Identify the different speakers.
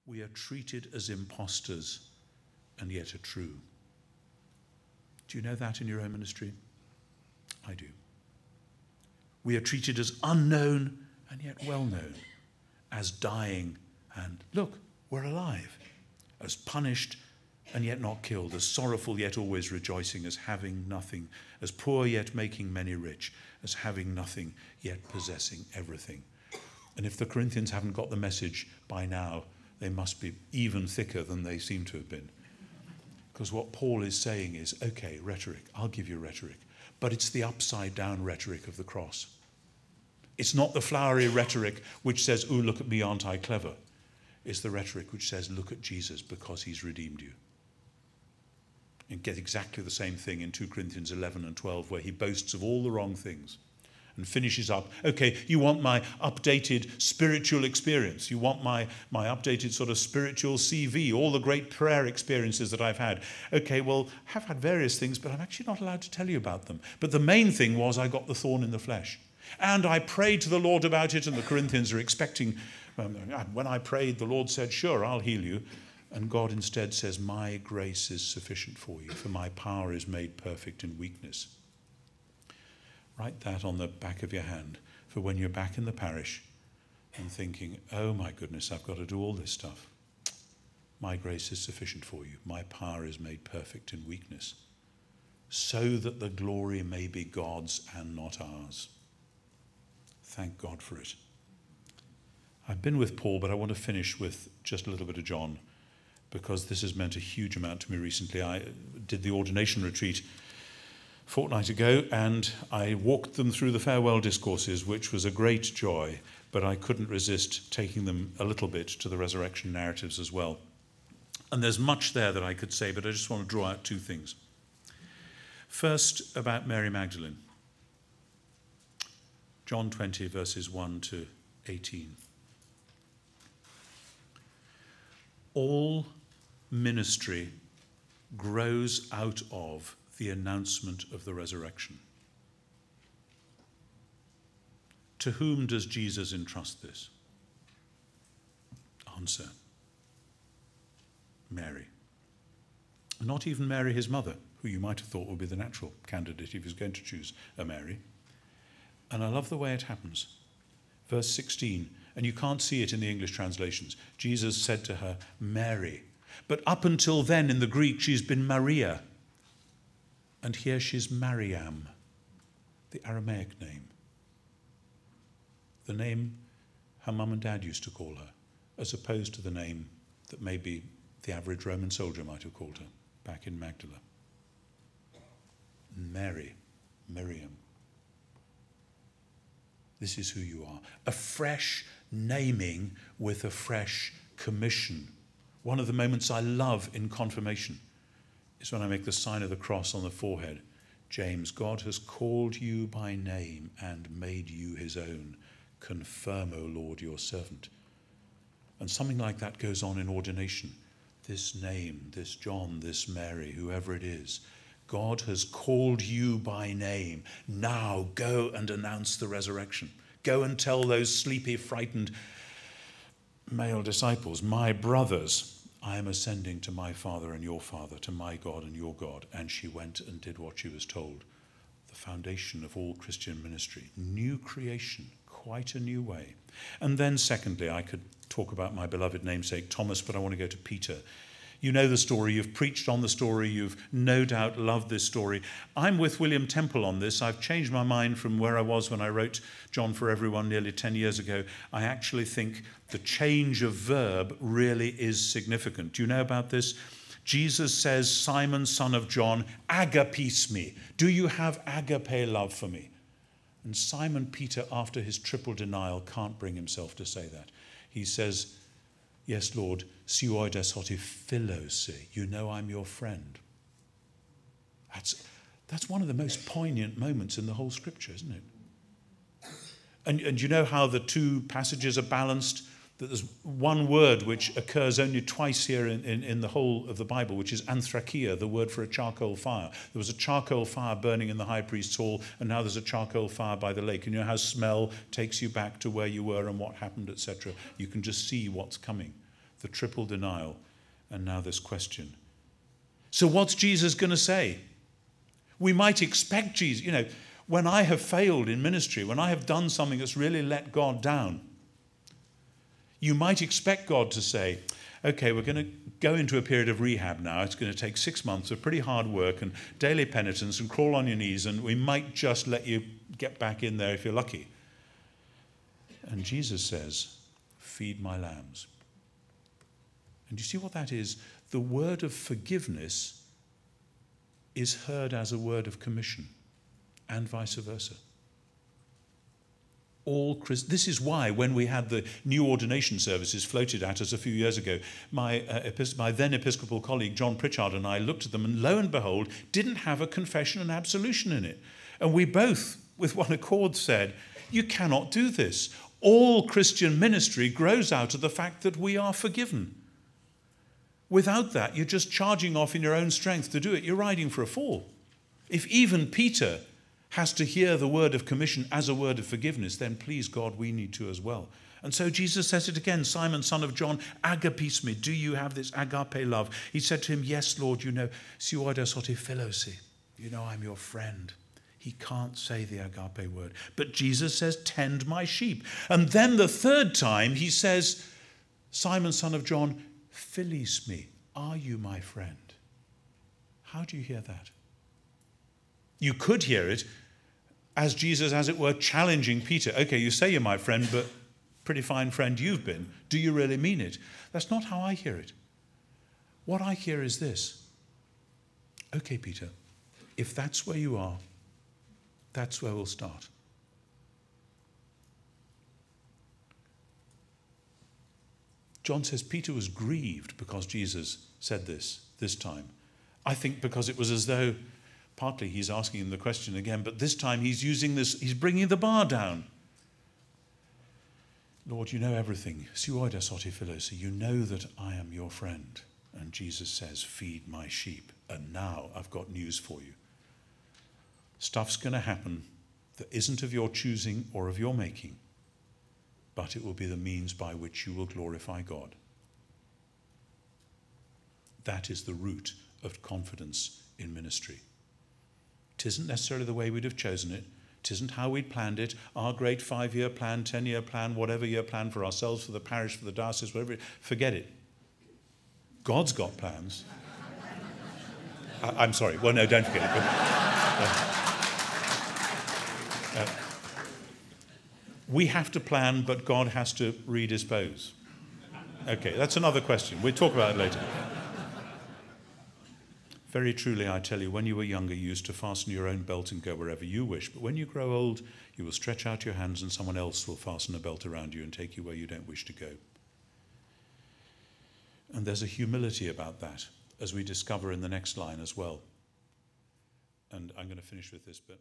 Speaker 1: We are treated as impostors and yet are true. Do you know that in your own ministry? I do. We are treated as unknown and yet well known, as dying and, look, we're alive, as punished and yet not killed, as sorrowful yet always rejoicing, as having nothing, as poor yet making many rich, as having nothing yet possessing everything. And if the Corinthians haven't got the message by now, they must be even thicker than they seem to have been. Because what Paul is saying is, okay, rhetoric, I'll give you rhetoric, but it's the upside down rhetoric of the cross. It's not the flowery rhetoric which says, ooh, look at me, aren't I clever? It's the rhetoric which says, look at Jesus because he's redeemed you. And get exactly the same thing in 2 Corinthians 11 and 12, where he boasts of all the wrong things and finishes up, okay, you want my updated spiritual experience. You want my updated sort of spiritual CV, all the great prayer experiences that I've had. Okay, well, I've had various things, but I'm actually not allowed to tell you about them. But the main thing was I got the thorn in the flesh. And I prayed to the Lord about it, and the Corinthians are expecting, when I prayed, the Lord said, sure, I'll heal you. And God instead says, my grace is sufficient for you, for my power is made perfect in weakness. Write that on the back of your hand for when you're back in the parish and thinking, oh my goodness, I've got to do all this stuff. My grace is sufficient for you. My power is made perfect in weakness, so that the glory may be God's and not ours. Thank God for it. I've been with Paul, but I want to finish with just a little bit of John, because this has meant a huge amount to me recently. I did the ordination retreat a fortnight ago, and I walked them through the farewell discourses, which was a great joy, but I couldn't resist taking them a little bit to the resurrection narratives as well. And there's much there that I could say, but I just want to draw out two things. First, about Mary Magdalene. John 20, verses 1 to 18. All ministry grows out of the announcement of the resurrection. To whom does Jesus entrust this? Answer: Mary. Not even Mary, his mother, who you might have thought would be the natural candidate if he was going to choose a Mary. And I love the way it happens. Verse 16, and you can't see it in the English translations. Jesus said to her, Mary. But up until then in the Greek, she's been Maria. And here she's Mariam, the Aramaic name. The name her mum and dad used to call her, as opposed to the name that maybe the average Roman soldier might have called her back in Magdala. Mary, Miriam. This is who you are. A fresh naming with a fresh commission. One of the moments I love in confirmation is when I make the sign of the cross on the forehead. James, God has called you by name and made you his own. Confirm, O Lord, your servant. And something like that goes on in ordination. This name, this John, this Mary, whoever it is, God has called you by name. Now go and announce the resurrection. Go and tell those sleepy, frightened male disciples, my brothers, I am ascending to my Father and your Father, to my God and your God. And she went and did what she was told. The foundation of all Christian ministry. New creation, quite a new way. And then secondly, I could talk about my beloved namesake Thomas, but I want to go to Peter. You know the story, you've preached on the story, you've no doubt loved this story. I'm with William Temple on this. I've changed my mind from where I was when I wrote John for Everyone nearly 10 years ago. I actually think the change of verb really is significant. Do you know about this? Jesus says, Simon, son of John, agapes me. Do you have agape love for me? And Simon Peter, after his triple denial, can't bring himself to say that. He says, yes, Lord, sioides hoti philose. You know I'm your friend. That's one of the most poignant moments in the whole scripture, isn't it? And you know how the two passages are balanced? That there's one word which occurs only twice here in the whole of the Bible, which is anthrakia, the word for a charcoal fire. There was a charcoal fire burning in the high priest's hall, and now there's a charcoal fire by the lake. And you know how smell takes you back to where you were and what happened, etc. You can just see what's coming. the triple denial, and now this question. So what's Jesus going to say? We might expect Jesus, when I have failed in ministry, when I have done something that's really let God down, you might expect God to say, okay, we're going to go into a period of rehab now. It's going to take 6 months of pretty hard work and daily penitence and crawl on your knees, and we might just let you get back in there if you're lucky. And Jesus says, feed my lambs. And you see what that is? The word of forgiveness is heard as a word of commission, and vice versa. This is why when we had the new ordination services floated at us a few years ago, my then Episcopal colleague John Pritchard and I looked at them, and lo and behold, didn't have a confession and absolution in it. And we both, with one accord, said, you cannot do this. All Christian ministry grows out of the fact that we are forgiven. Without that, you're just charging off in your own strength to do it. You're riding for a fall. If even Peter has to hear the word of commission as a word of forgiveness, then please God, we need to as well. And so Jesus says it again, Simon, son of John, agapes me, do you have this agape love? He said to him, yes, Lord, siouides oti philosi, I'm your friend. He can't say the agape word. But Jesus says, tend my sheep. And then the third time he says, Simon, son of John, philis me, are you my friend? How do you hear that? You could hear it as Jesus, as it were, challenging Peter. Okay, you say you're my friend, but pretty fine friend you've been. Do you really mean it? That's not how I hear it. What I hear is this. Okay, Peter, if that's where you are, that's where we'll start. John says Peter was grieved because Jesus said this time. I think because it was as though, partly he's asking him the question again, but this time he's bringing the bar down. Lord, you know everything. Siouides oti philosi, you know that I am your friend. And Jesus says, feed my sheep. And now I've got news for you. Stuff's going to happen that isn't of your choosing or of your making, but it will be the means by which you will glorify God. That is the root of confidence in ministry. Tisn't necessarily the way we'd have chosen it. Tisn't how we'd planned it. Our great 5-year plan, 10-year plan, whatever year plan for ourselves, for the parish, for the diocese, whatever. Forget it. God's got plans. I'm sorry. Well, no, don't forget it. We have to plan, but God has to redispose. Okay, that's another question. We'll talk about it later. Very truly, I tell you, when you were younger, you used to fasten your own belt and go wherever you wish. But when you grow old, you will stretch out your hands and someone else will fasten a belt around you and take you where you don't wish to go. And there's a humility about that, as we discover in the next line as well. And I'm going to finish with this bit.